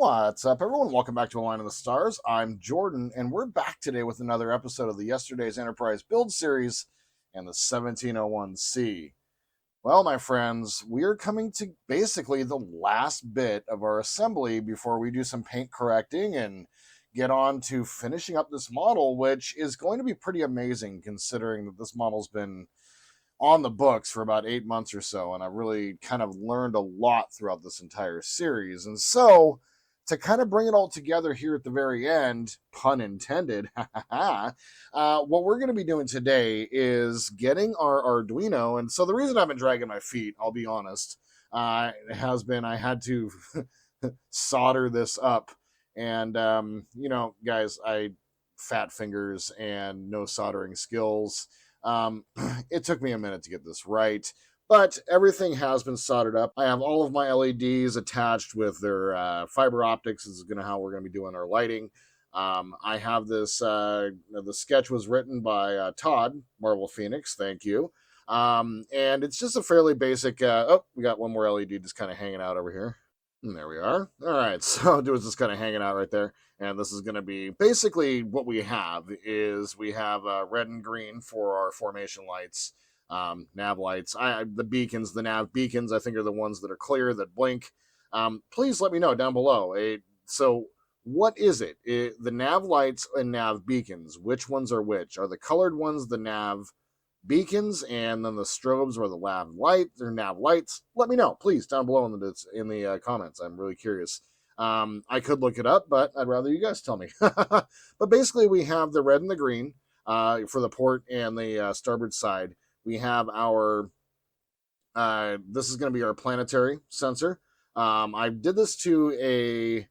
What's up, everyone? Welcome back to A Line of the Stars. I'm Jordan, and we're back today with another episode of the Yesterday's Enterprise Build Series and the 1701-C. Well, my friends, we're coming to basically the last bit of our assembly before we do some paint correcting and get on to finishing up this model, which is going to be pretty amazing considering that this model's been on the books for about 8 months or so, and I've really kind of learned a lot throughout this entire series. And so, to kind of bring it all together here at the very end, pun intended, what we're going to be doing today is getting our Arduino. And so the reason I've been dragging my feet, I'll be honest, has been I had to solder this up. And, guys, fat fingers and no soldering skills. It took me a minute to get this right, but everything has been soldered up. I have all of my LEDs attached with their fiber optics. This is how we're going to be doing our lighting. I have this, the sketch was written by Todd, Marvel Phoenix, thank you. And it's just a fairly basic, we got one more LED just kind of hanging out over here. And there we are. All right, so it was just kind of hanging out right there. And this is going to be basically what we have is we have red and green for our formation lights, nav lights. The beacons, the nav beacons, I think are the ones that are clear, that blink. Please let me know down below. So what is it? The nav lights and nav beacons, which ones are which? Are the colored ones the nav beacons, and then the strobes or the nav lights? Let me know, please, down below in the comments. I'm really curious. I could look it up, but I'd rather you guys tell me. But basically, we have the red and the green for the port and the starboard side. We have our this is going to be our planetary sensor. I did this to a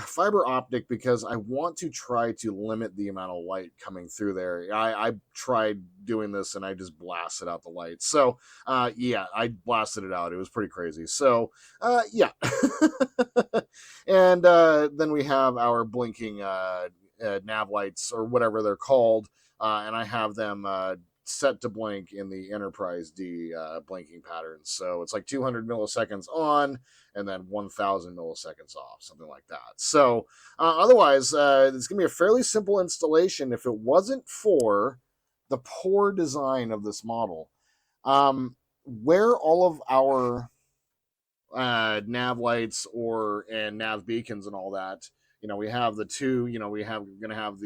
fiber optic because I want to try to limit the amount of light coming through there. I tried doing this and I just blasted out the light. So, yeah, I blasted it out. It was pretty crazy. So, yeah. And then we have our blinking nav lights or whatever they're called. And I have them set to blink in the Enterprise D blinking pattern. So it's like 200 milliseconds on and then 1000 milliseconds off, something like that. So otherwise, it's going to be a fairly simple installation if it wasn't for the poor design of this model. Where all of our nav lights and nav beacons and all that, we have the two, we're going to have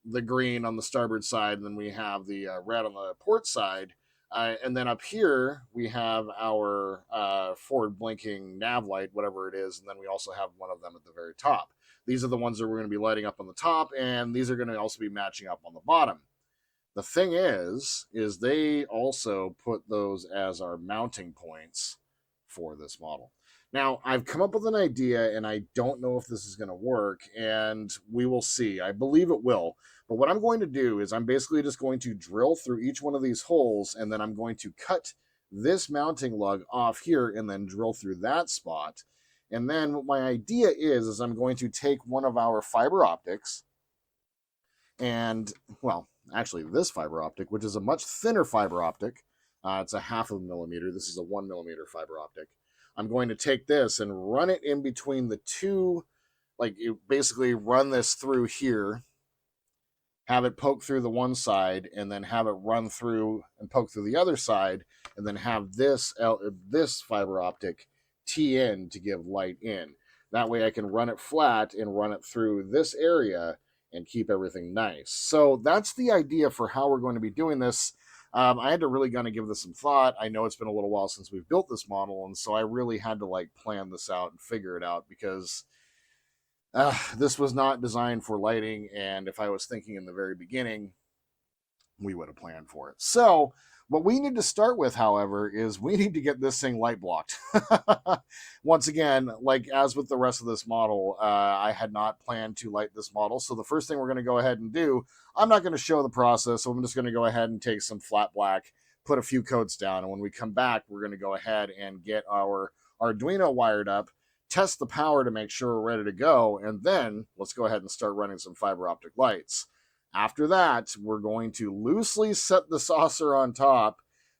the green on the starboard side, and then we have the red on the port side. And then up here, we have our forward blinking nav light, whatever it is, and then we also have one of them at the very top. These are the ones that we're going to be lighting up on the top, and these are going to also be matching up on the bottom. The thing is they also put those as our mounting points for this model. Now, I've come up with an idea, and I don't know if this is going to work, and we will see. I believe it will. But what I'm going to do is I'm basically just going to drill through each one of these holes, and then I'm going to cut this mounting lug off here and then drill through that spot. And then what my idea is I'm going to take one of our fiber optics and, well, actually this fiber optic, which is a much thinner fiber optic. It's a 0.5 millimeter. This is a 1 millimeter fiber optic. I'm going to take this and run it in between the two, like you basically run this through here, have it poke through the one side, and then have it run through and poke through the other side, and then have this fiber optic tee in to give light in. That way I can run it flat and run it through this area and keep everything nice. So that's the idea for how we're going to be doing this. I had to really kind of give this some thought. I know it's been a little while since we've built this model, and so I really had to plan this out and figure it out because this was not designed for lighting, and if I was thinking in the very beginning, we would have planned for it. So what we need to start with, however, is we need to get this thing light blocked. Once again, like as with the rest of this model, I had not planned to light this model. So the first thing we're going to go ahead and do, I'm not going to show the process. So I'm just going to go ahead and take some flat black, put a few coats down. And when we come back, we're going to go ahead and get our Arduino wired up, test the power to make sure we're ready to go. And then let's go ahead and start running some fiber optic lights. After that, we're going to loosely set the saucer on top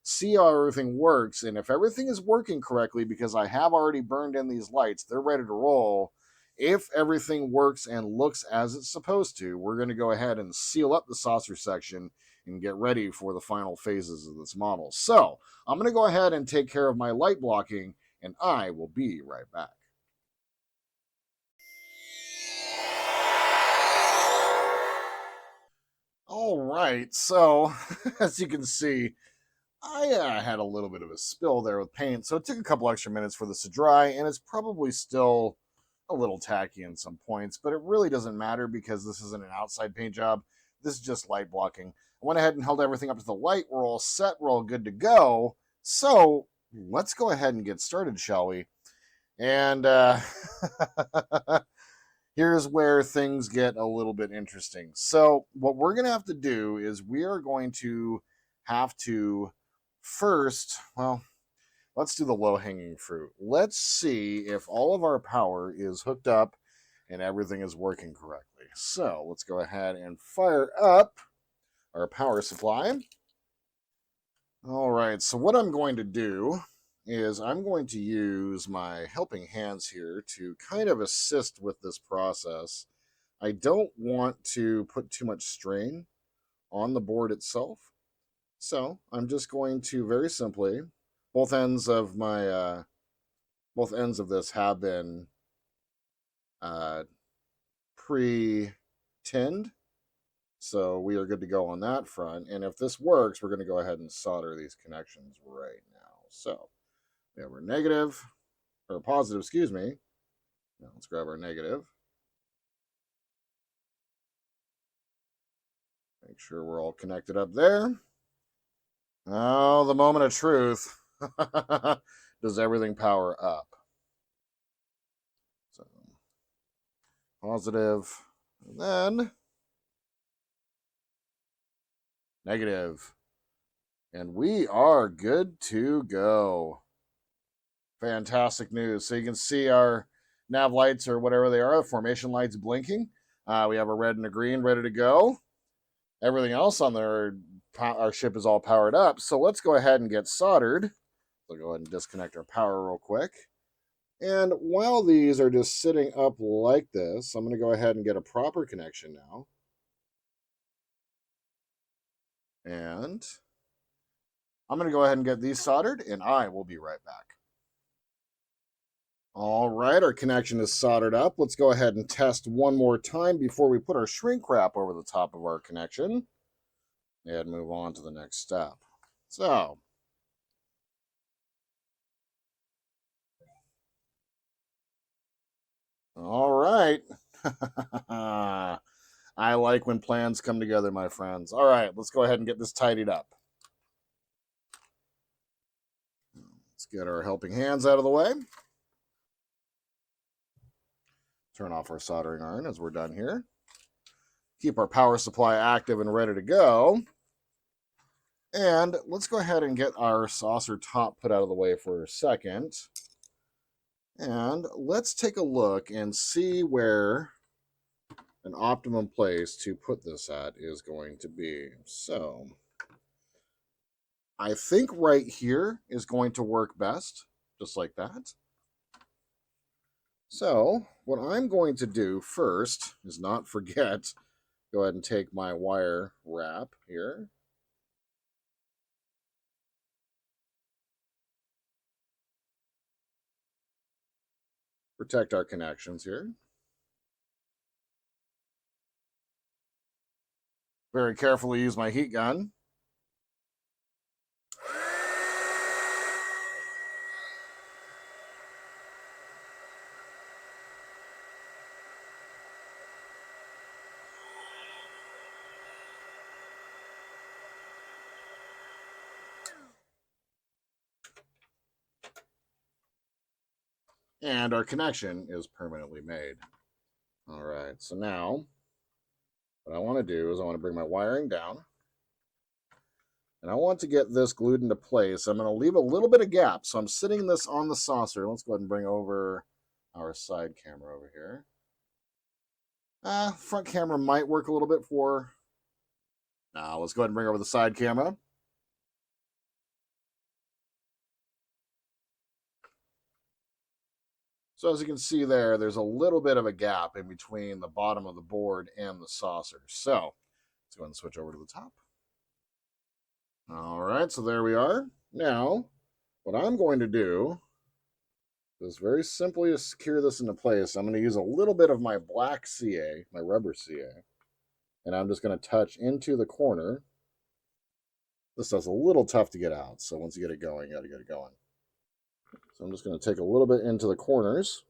see how everything works. And if everything is working correctly, because I have already burned in these lights, they're ready to roll. If everything works and looks as it's supposed to, we're going to go ahead and seal up the saucer section and get ready for the final phases of this model. So I'm going to go ahead and take care of my light blocking, and I will be right back. All right, so as you can see, I had a little bit of a spill there with paint, so it took a couple extra minutes for this to dry, and it's probably still a little tacky in some points, but it really doesn't matter because this isn't an outside paint job. This is just light blocking. I went ahead and held everything up to the light. We're all set. We're all good to go. So let's go ahead and get started, shall we? And here's where things get a little bit interesting. So what we're going to have to do is we are going to have to first, well, let's do the low-hanging fruit. Let's see if all of our power is hooked up and everything is working correctly. So let's go ahead and fire up our power supply. All right, so what I'm going to do is I'm going to use my helping hands here to kind of assist with this process. I don't want to put too much strain on the board itself. So I'm just going to very simply, both ends of this have been pre-tinned, so we are good to go on that front. And if this works, we're going to go ahead and solder these connections right now. So we have our negative, or positive, excuse me. Now let's grab our negative. Make sure we're all connected up there. Oh, the moment of truth. Does everything power up? So positive, and then negative. And we are good to go. Fantastic news. So you can see our nav lights, or whatever they are, formation lights blinking. We have a red and a green ready to go. Everything else on our ship is all powered up. So let's go ahead and get soldered. We'll go ahead and disconnect our power real quick. And while these are just sitting up like this, I'm going to go ahead and get a proper connection now. And I'm going to go ahead and get these soldered, and I will be right back. All right, our connection is soldered up. Let's go ahead and test one more time before we put our shrink wrap over the top of our connection and move on to the next step. So, all right. I like when plans come together, my friends. All right, let's go ahead and get this tidied up. Let's get our helping hands out of the way. Turn off our soldering iron as we're done here. Keep our power supply active and ready to go. And let's go ahead and get our saucer top put out of the way for a second. And let's take a look and see where an optimum place to put this at is going to be. So I think right here is going to work best, just like that. So what I'm going to do first is not forget, go ahead and take my wire wrap here. Protect our connections here. Very carefully use my heat gun. And our connection is permanently made. All right, so now what I want to do is I want to bring my wiring down. And I want to get this glued into place. I'm going to leave a little bit of gap. So I'm sitting this on the saucer. Let's go ahead and bring over our side camera over here. Front camera might work a little bit for... Now let's go ahead and bring over the side camera. So as you can see there, there's a little bit of a gap in between the bottom of the board and the saucer. So let's go ahead and switch over to the top. All right, so there we are. Now, what I'm going to do is very simply secure this into place. I'm going to use a little bit of my black CA, my rubber CA, and I'm just going to touch into the corner. This stuff's a little tough to get out, so once you get it going, you got to get it going. So I'm just going to take a little bit into the corners.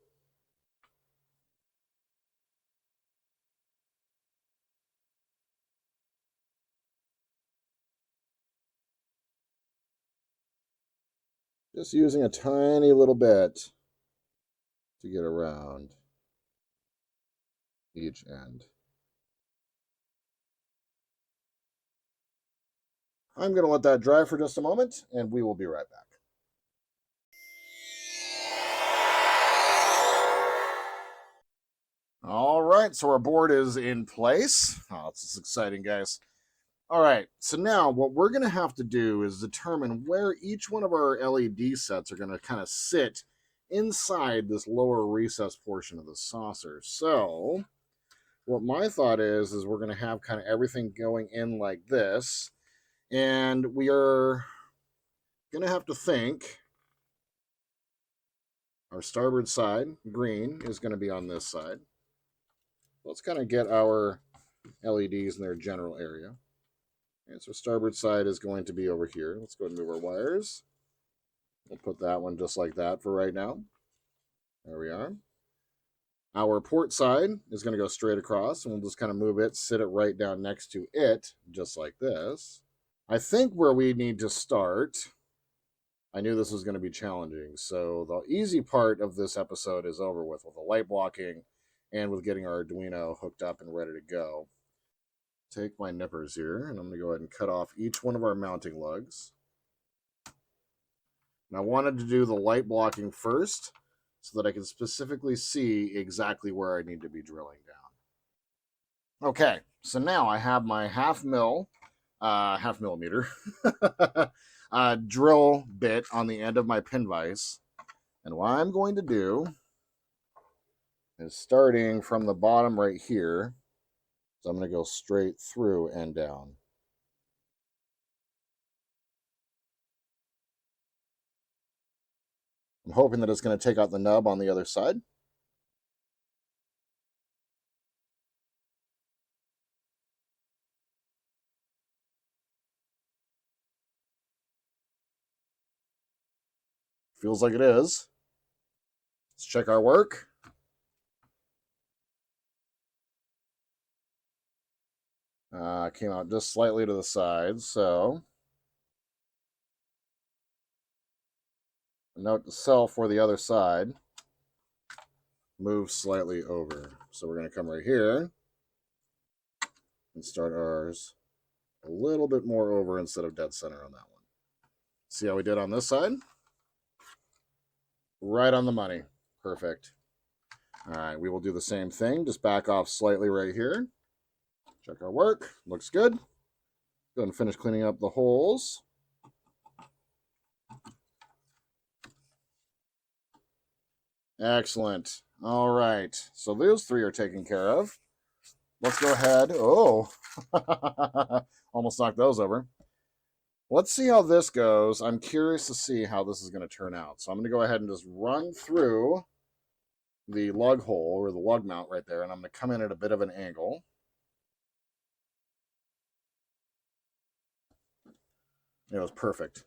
Just using a tiny little bit to get around each end. I'm going to let that dry for just a moment, and we will be right back. All right, so our board is in place. Oh, this is exciting, guys. All right, so now what we're going to have to do is determine where each one of our LED sets are going to kind of sit inside this lower recess portion of the saucer. So what my thought is we're going to have kind of everything going in like this, and we are going to have to think our starboard side, green, is going to be on this side. Let's kind of get our LEDs in their general area. And so starboard side is going to be over here. Let's go ahead and move our wires. We'll put that one just like that for right now. There we are. Our port side is going to go straight across, and we'll just kind of move it, sit it right down next to it, just like this. I think where we need to start, I knew this was going to be challenging, so the easy part of this episode is over with the light blocking and with getting our Arduino hooked up and ready to go. Take my nippers here, and I'm going to go ahead and cut off each one of our mounting lugs. And I wanted to do the light blocking first so that I can specifically see exactly where I need to be drilling down. Okay, so now I have my half millimeter drill bit on the end of my pin vise. And what I'm going to do is starting from the bottom right here, so I'm going to go straight through and down. I'm hoping that it's going to take out the nub on the other side. Feels like it is. Let's check our work. Came out just slightly to the side, so note to self for the other side, move slightly over. So we're going to come right here and start ours a little bit more over instead of dead center on that one. See how we did on this side? Right on the money. Perfect. All right, we will do the same thing. Just back off slightly right here. Check our work. Looks good. Go ahead and finish cleaning up the holes. Excellent. All right. So those three are taken care of. Let's go ahead. Oh, almost knocked those over. Let's see how this goes. I'm curious to see how this is going to turn out. So I'm going to go ahead and just run through the lug hole or the lug mount right there, and I'm going to come in at a bit of an angle. It was perfect.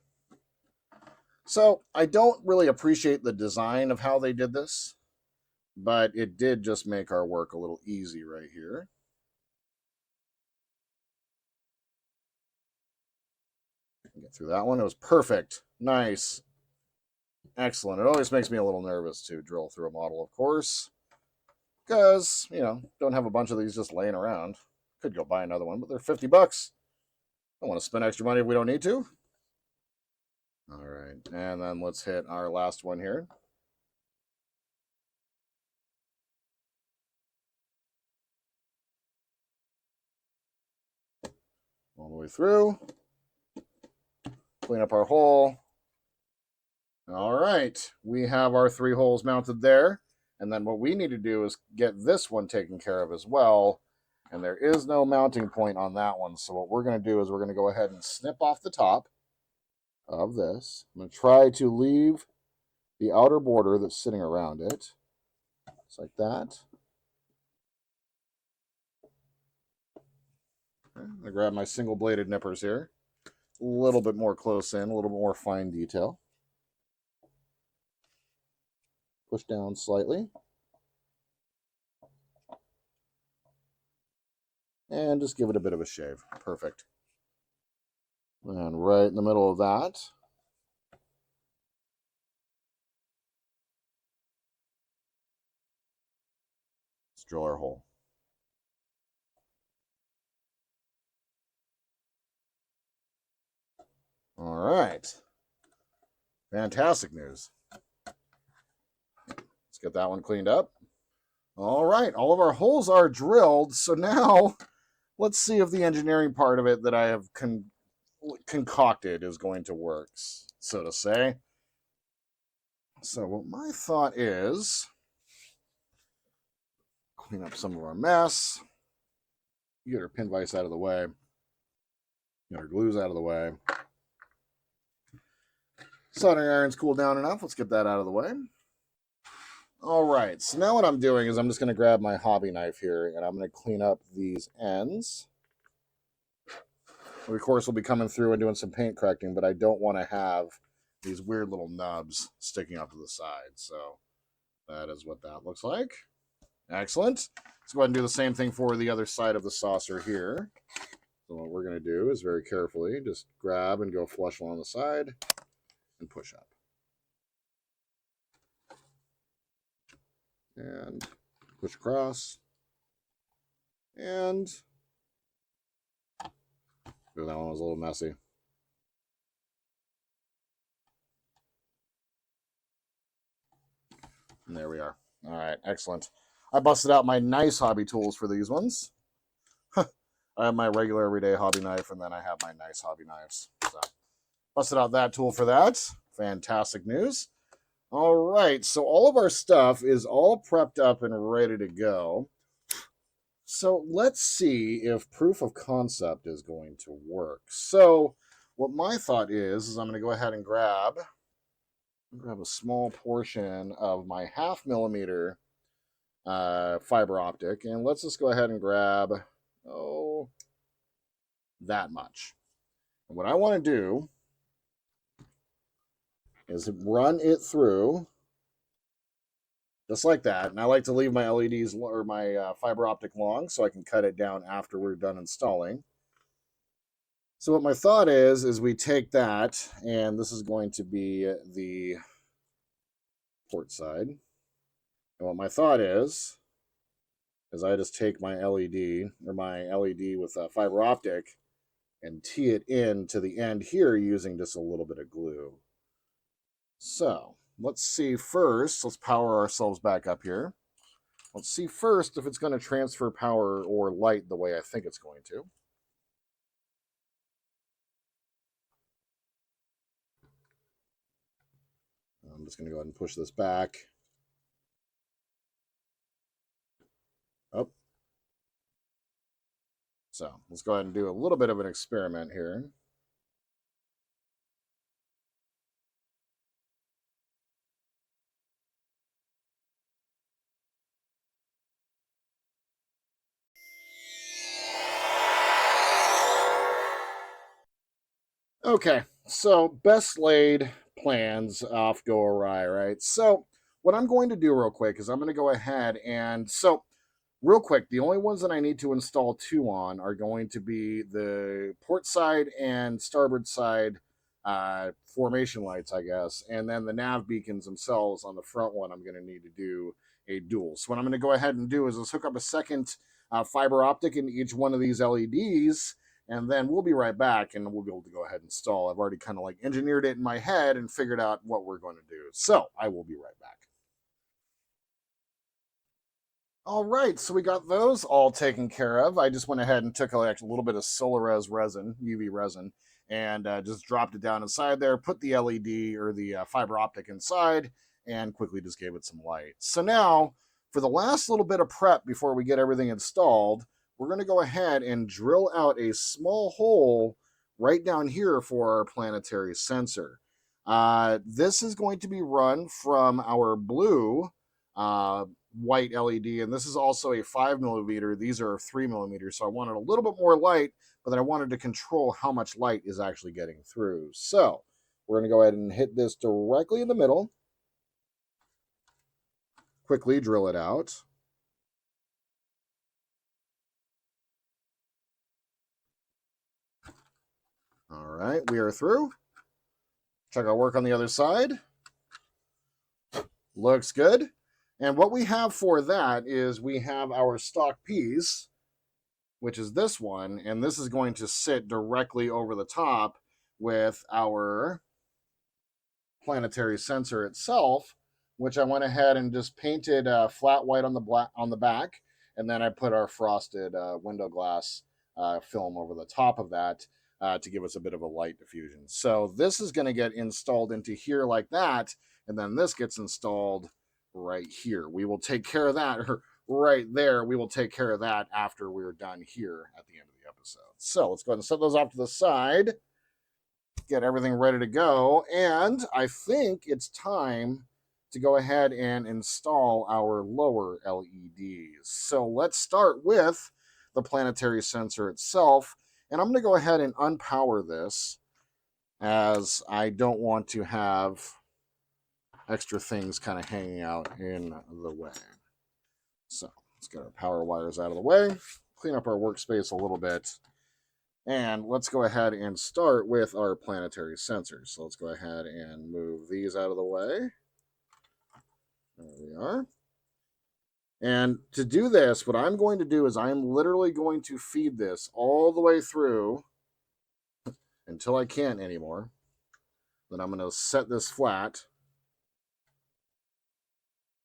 So I don't really appreciate the design of how they did this, but it did just make our work a little easy right here. Get through that one. It was perfect. Nice. Excellent. It always makes me a little nervous to drill through a model, of course, because, don't have a bunch of these just laying around. Could go buy another one, but they're $50. Don't want to spend extra money if we don't need to. All right, and then let's hit our last one here. All the way through. Clean up our hole. All right, we have our 3 holes mounted there. And then what we need to do is get this one taken care of as well. And there is no mounting point on that one. So what we're going to do is we're going to go ahead and snip off the top of this. I'm going to try to leave the outer border that's sitting around it. Just like that. Okay, I'm going to grab my single bladed nippers here. A little bit more close in, a little bit more fine detail. Push down slightly. And just give it a bit of a shave. Perfect. And right in the middle of that, let's drill our hole. All right. Fantastic news. Let's get that one cleaned up. All right. All of our holes are drilled. So now let's see if the engineering part of it that I have concocted is going to work, so to say. So what my thought is, clean up some of our mess. Get our pin vise out of the way. Get our glues out of the way. Soldering iron's cooled down enough. Let's get that out of the way. All right, so now what I'm doing is I'm just going to grab my hobby knife here, and I'm going to clean up these ends. We, of course, will be coming through and doing some paint correcting, but I don't want to have these weird little nubs sticking up to the side. So that is what that looks like. Excellent. Let's go ahead and do the same thing for the other side of the saucer here. So what we're going to do is very carefully just grab and go flush along the side and push up. And push across. And that one was a little messy. And there we are. All right, excellent. I busted out my nice hobby tools for these ones. I have my regular everyday hobby knife, and then I have my nice hobby knives. So busted out that tool for that. Fantastic news. All right, so all of our stuff is all prepped up and ready to go. So let's see if proof of concept is going to work. So what my thought is I'm going to go ahead and grab a small portion of my 0.5 millimeter fiber optic, and let's just go ahead and grab, that much. And what I want to do is run it through just like that. And I like to leave my LEDs or my fiber optic long so I can cut it down after we're done installing. So what my thought is we take that, and this is going to be the port side. And what my thought is I just take my LED with fiber optic and tee it in to the end here using just a little bit of glue. So let's see first. Let's power ourselves back up here. Let's see first if it's going to transfer power or light the way I think it's going to. I'm just going to go ahead and push this back. Up. So let's go ahead and do a little bit of an experiment here. Okay, so best laid plans off go awry, right? So what I'm going to do real quick is I'm going to go ahead and, so real quick, the only ones that I need to install two on are going to be the port side and starboard side formation lights, I guess, and then the nav beacons themselves on the front one. I'm going to need to do a dual. So what I'm going to go ahead and do is let's hook up a second fiber optic in each one of these LEDs, and then we'll be right back and we'll be able to go ahead and install. I've already kind of like engineered it in my head and figured out what we're going to do. So I will be right back. All right, so we got those all taken care of. I just went ahead and took a little bit of Solarez resin, UV resin, and just dropped it down inside there, put the LED or the fiber optic inside, and quickly just gave it some light. So now, for the last little bit of prep before we get everything installed, we're going to go ahead and drill out a small hole right down here for our planetary sensor. This is going to be run from our blue white LED, and this is also a 5mm. These are 3mm, so I wanted a little bit more light, but then I wanted to control how much light is actually getting through. So we're going to go ahead and hit this directly in the middle. Quickly drill it out. All right, we are through. Check our work on the other side. Looks good. And what we have for that is we have our stock piece, which is this one, and this is going to sit directly over the top with our planetary sensor itself, which I went ahead and just painted flat white on the back, and then I put our frosted window glass film over the top of that to give us a bit of a light diffusion. So this is going to get installed into here like that, and then this gets installed right here. We will take care of that, or right there. We will take care of that after we're done here at the end of the episode. So let's go ahead and set those off to the side, get everything ready to go, and I think it's time to go ahead and install our lower LEDs. So let's start with the planetary sensor itself, and I'm going to go ahead and unpower this, as I don't want to have extra things kind of hanging out in the way. So let's get our power wires out of the way, clean up our workspace a little bit, and let's go ahead and start with our planetary sensors. So let's go ahead and move these out of the way. There we are. And to do this, what I'm going to do is I'm literally going to feed this all the way through until I can't anymore. Then I'm going to set this flat.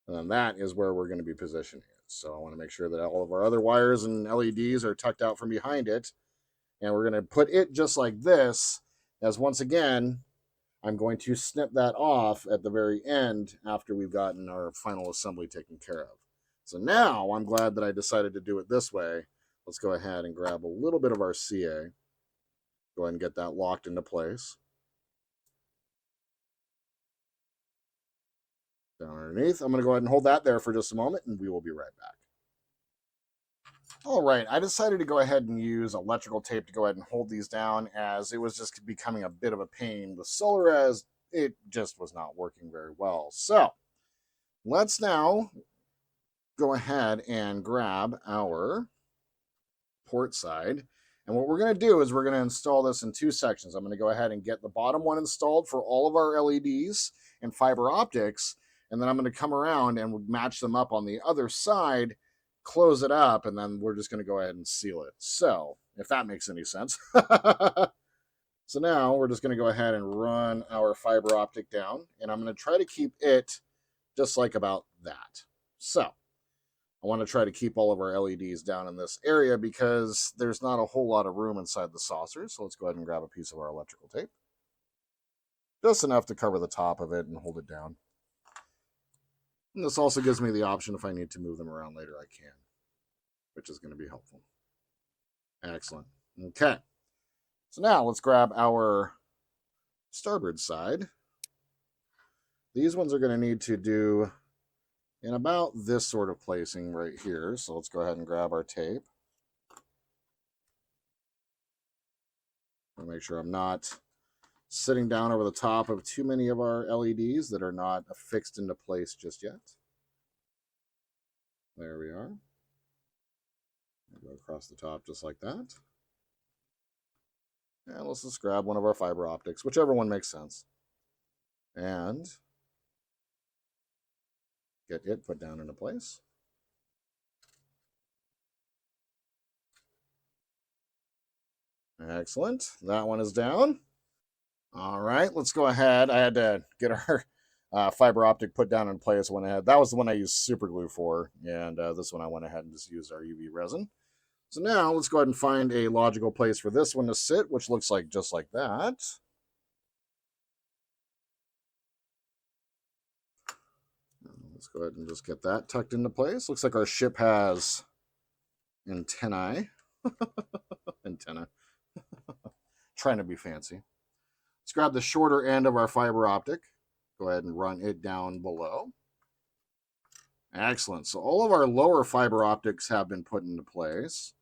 And then that is where we're going to be positioning it. So I want to make sure that all of our other wires and LEDs are tucked out from behind it. And we're going to put it just like this, as once again, I'm going to snip that off at the very end after we've gotten our final assembly taken care of. So now I'm glad that I decided to do it this way. Let's go ahead and grab a little bit of our CA. Go ahead and get that locked into place. Down underneath. I'm going to go ahead and hold that there for just a moment, and we will be right back. All right, I decided to go ahead and use electrical tape to go ahead and hold these down, as it was just becoming a bit of a pain with solar, as it just was not working very well. So let's now go ahead and grab our port side. And what we're going to do is we're going to install this in two sections. I'm going to go ahead and get the bottom one installed for all of our LEDs and fiber optics. And then I'm going to come around and match them up on the other side, close it up, and then we're just going to go ahead and seal it. So if that makes any sense. So now we're just going to go ahead and run our fiber optic down, and I'm going to try to keep it just like about that. So I want to try to keep all of our LEDs down in this area because there's not a whole lot of room inside the saucer. So let's go ahead and grab a piece of our electrical tape. Just enough to cover the top of it and hold it down. And this also gives me the option, if I need to move them around later, I can, which is going to be helpful. Excellent. Okay. So now let's grab our starboard side. These ones are going to need to do in about this sort of placing right here. So let's go ahead and grab our tape. I'll make sure I'm not sitting down over the top of too many of our LEDs that are not affixed into place just yet. There we are. Go across the top just like that. And let's just grab one of our fiber optics, whichever one makes sense. And get it put down into place. Excellent. That one is down. All right, let's go ahead. I had to get our fiber optic put down in place. That was the one I used super glue for, and this one I went ahead and just used our UV resin. So now let's go ahead and find a logical place for this one to sit, which looks like just like that. Let's go ahead and just get that tucked into place. Looks like our ship has antennae. Antenna. Trying to be fancy. Let's grab the shorter end of our fiber optic. Go ahead and run it down below. Excellent. So all of our lower fiber optics have been put into place.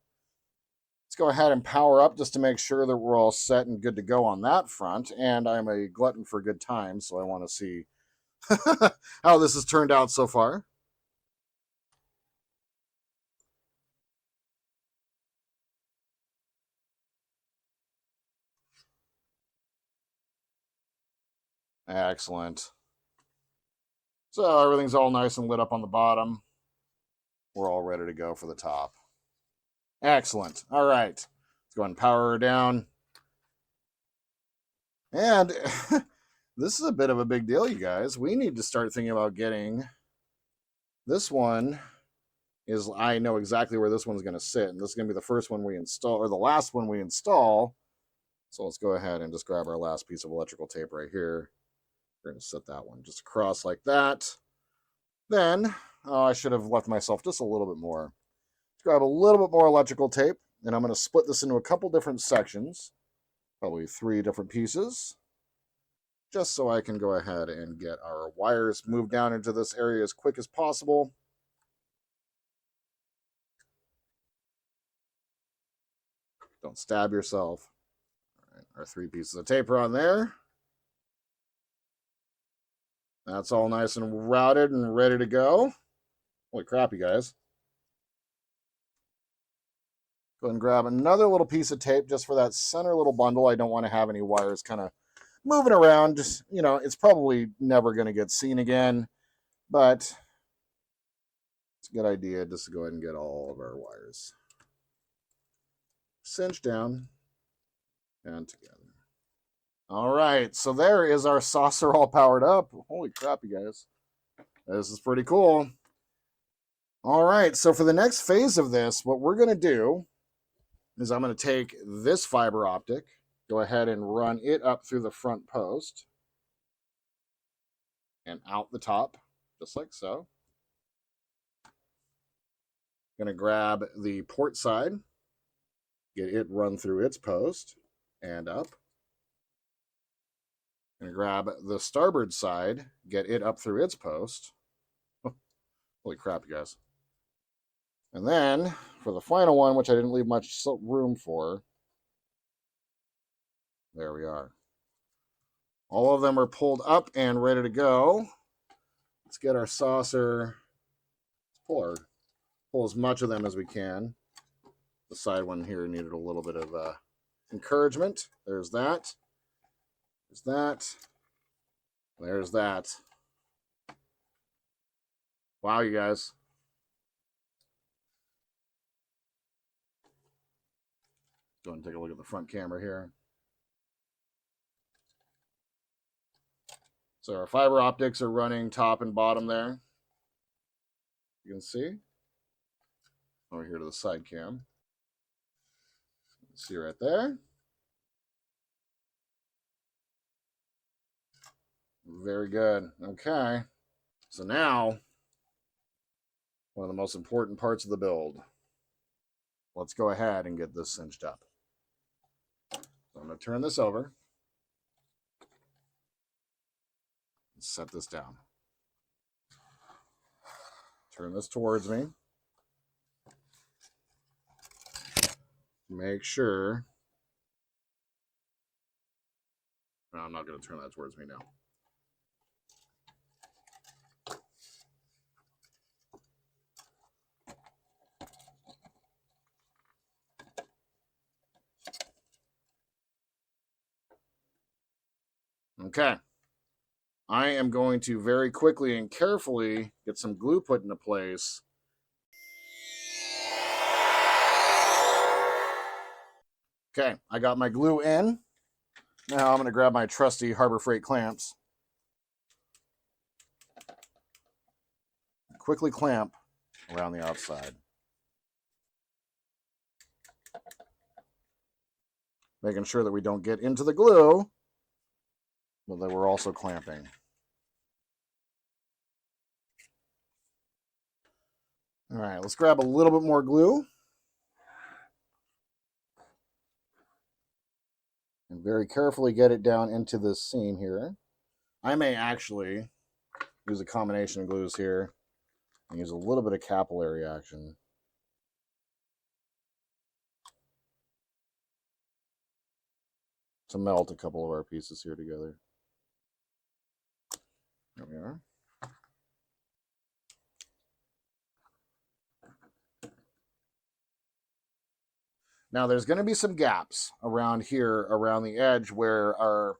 Let's go ahead and power up just to make sure that we're all set and good to go on that front. And I'm a glutton for good times, so I want to see how this has turned out so far. Excellent. So everything's all nice and lit up on the bottom. We're all ready to go for the top. Excellent. All right. Let's go ahead and power her down. And this is a bit of a big deal, you guys. We need to start thinking about getting this one. I know exactly where this one's going to sit, and this is going to be the first one we install, or the last one we install. So let's go ahead and just grab our last piece of electrical tape right here. We're going to set that one just across like that. Then, I should have left myself just a little bit more. Let's grab a little bit more electrical tape, and I'm going to split this into a couple different sections, probably 3 different pieces, just so I can go ahead and get our wires moved down into this area as quick as possible. Don't stab yourself. All right, our 3 pieces of tape are on there. That's all nice and routed and ready to go. Holy crap, you guys. Go ahead and grab another little piece of tape just for that center little bundle. I don't want to have any wires kind of moving around. Just, it's probably never going to get seen again, but it's a good idea just to go ahead and get all of our wires cinched down and together. All right, so there is our saucer all powered up. Holy crap, you guys. This is pretty cool. All right, so for the next phase of this, what we're going to do is I'm going to take this fiber optic, go ahead and run it up through the front post and out the top, just like so. Going to grab the port side, get it run through its post and up. Going to grab the starboard side, get it up through its post. Holy crap, you guys. And then, for the final one, which I didn't leave much room for, there we are. All of them are pulled up and ready to go. Let's get our saucer, pull as much of them as we can. The side one here needed a little bit of encouragement. There's that. There's that. There's that. Wow, you guys. Go ahead and take a look at the front camera here. So our fiber optics are running top and bottom there. You can see. Over here to the side cam. See right there. Very good. Okay. So now, one of the most important parts of the build. Let's go ahead and get this cinched up. So I'm going to turn this over. And set this down. Turn this towards me. Make sure. No, I'm not going to turn that towards me now. Okay. I am going to very quickly and carefully get some glue put into place. Okay, I got my glue in. Now I'm going to grab my trusty Harbor Freight clamps. Quickly clamp around the outside. Making sure that we don't get into the glue, but that we're also clamping. All right, let's grab a little bit more glue. And very carefully get it down into this seam here. I may actually use a combination of glues here and use a little bit of capillary action. To melt a couple of our pieces here together. There we are. Now there's going to be some gaps around here, around the edge where our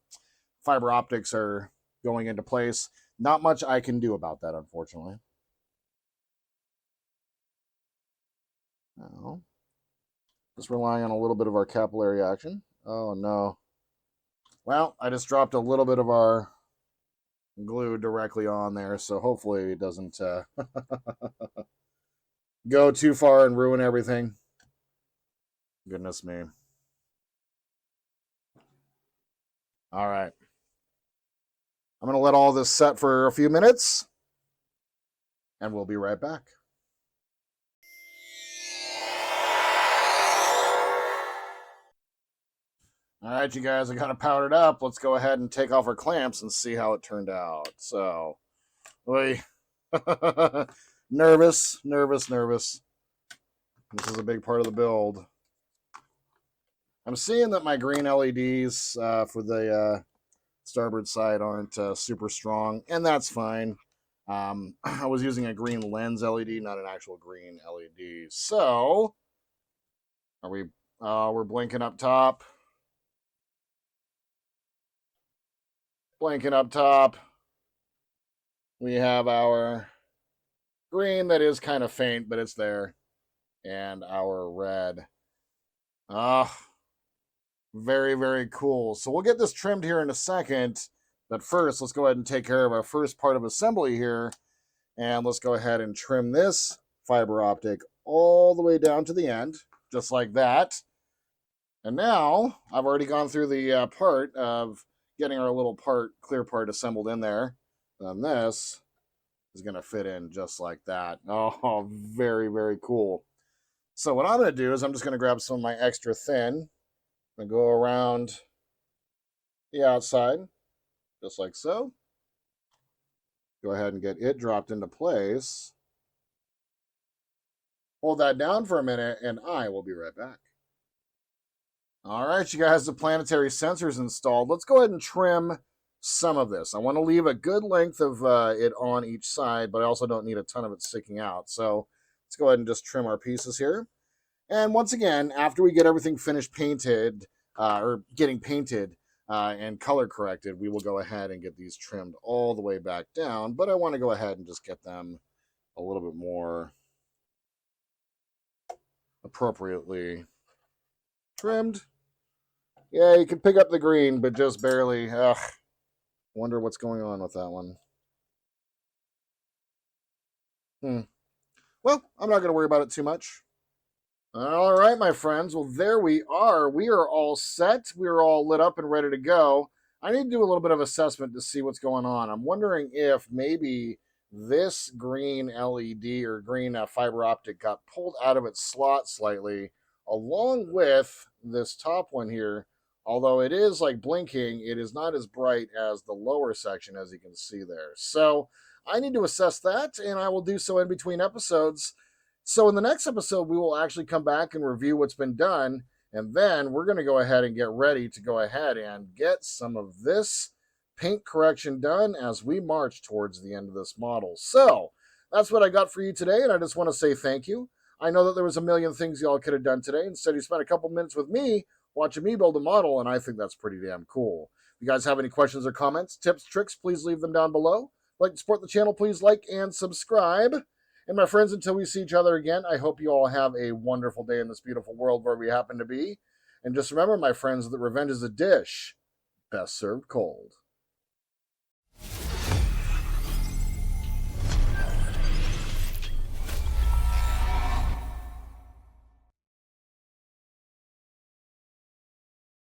fiber optics are going into place. Not much I can do about that, unfortunately. Now, just relying on a little bit of our capillary action. Oh no. Well, I just dropped a little bit of our glue directly on there, so hopefully it doesn't go too far and ruin everything. Goodness me. All right. I'm going to let all this set for a few minutes, and we'll be right back. All right, you guys, I got it powdered up. Let's go ahead and take off our clamps and see how it turned out. So, nervous. This is a big part of the build. I'm seeing that my green LEDs for the starboard side aren't super strong, and that's fine. I was using a green lens LED, not an actual green LED. So, are we? We're blinking up top. Blinking up top. We have our green that is kind of faint, but it's there, and our red. Very, very cool. So we'll get this trimmed here in a second, but first let's go ahead and take care of our first part of assembly here, and let's go ahead and trim this fiber optic all the way down to the end, just like that. And now I've already gone through the part of getting our little clear part assembled in there. And this is going to fit in just like that. Oh, very, very cool. So what I'm going to do is I'm just going to grab some of my extra thin and go around the outside, just like so. Go ahead and get it dropped into place. Hold that down for a minute, and I will be right back. All right, you guys, the planetary sensor's installed. Let's go ahead and trim some of this. I want to leave a good length of it on each side, but I also don't need a ton of it sticking out. So let's go ahead and just trim our pieces here. And once again, after we get everything finished painted, or getting painted and color corrected, we will go ahead and get these trimmed all the way back down. But I want to go ahead and just get them a little bit more appropriately trimmed. Yeah, you can pick up the green, but just barely. Ugh. Wonder what's going on with that one. Well, I'm not going to worry about it too much. All right, my friends. Well, there we are. We are all set. We are all lit up and ready to go. I need to do a little bit of assessment to see what's going on. I'm wondering if maybe this green LED or green fiber optic got pulled out of its slot slightly, along with this top one here. Although it is like blinking, it is not as bright as the lower section, as you can see there. So I need to assess that, and I will do so in between episodes. So in the next episode, we will actually come back and review what's been done, and then we're going to go ahead and get ready to go ahead and get some of this paint correction done as we march towards the end of this model. So that's what I got for you today, and I just want to say thank you. I know that there was a million things y'all could have done today. Instead, you spent a couple minutes with me watching me build a model, and I think that's pretty damn cool. If you guys have any questions or comments, tips, tricks, please leave them down below. If you'd like to support the channel, please like and subscribe. And my friends, until we see each other again, I hope you all have a wonderful day in this beautiful world where we happen to be. And just remember, my friends, that revenge is a dish best served cold.